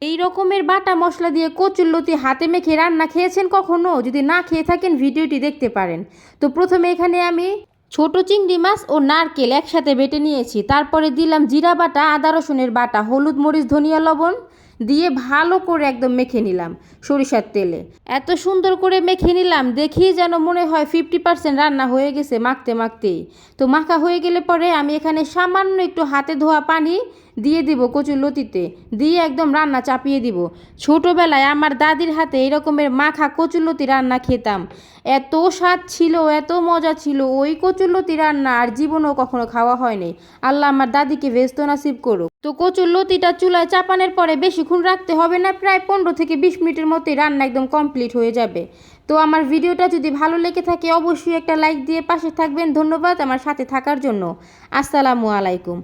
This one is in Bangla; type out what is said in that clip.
এই রকমের বাটা মশলা দিয়ে কচুরলতি হাতে মেখে রান্না খেয়েছেন কখনো? যদি না খেয়ে থাকেন ভিডিওটি দেখতে পারেন। তো প্রথমে এখানে আমি ছোট চিংড়ি মাছ ও নারকেল একসাথে বেটে নিয়েছি। তারপরে দিলাম জিরা বাটা, আদা রসুনের বাটা, হলুদ মরিচ ধনিয়া লবণ দিয়ে ভালো করে একদম মেখে নিলাম সরিষার তেলে। এত সুন্দর করে মেখে নিলাম, দেখি যেন মনে হয় 50% রান্না হয়ে গেছে মাখতে মাখতেই। তো মাখা হয়ে গেলে পরে আমি এখানে সামান্য একটু হাতে ধোয়া পানি দিয়ে দিব কচুরলতিতে, দিয়ে একদম রান্না চাপিয়ে দিব। ছোটোবেলায় আমার দাদির হাতে এই রকমের মাখা কচুরলতি রান্না খেতাম, এত স্বাদ ছিল, এত মজা ছিল। ওই কচুরলতি রান্না আর জীবনেও কখনো খাওয়া হয়নি। আল্লাহ আমার দাদিকে ভেস্ত নাসিব করুক। তো কচুরলতিটা চুলায় চাপানোর পরে বেশিক্ষণ রাখতে হবে না, প্রায় 15 থেকে 20 মিনিটের মধ্যেই রান্না একদম কমপ্লিট হয়ে যাবে। তো আমার ভিডিওটা যদি ভালো লেগে থাকে অবশ্যই একটা লাইক দিয়ে পাশে থাকবেন। ধন্যবাদ আমার সাথে থাকার জন্য। আসসালামু আলাইকুম।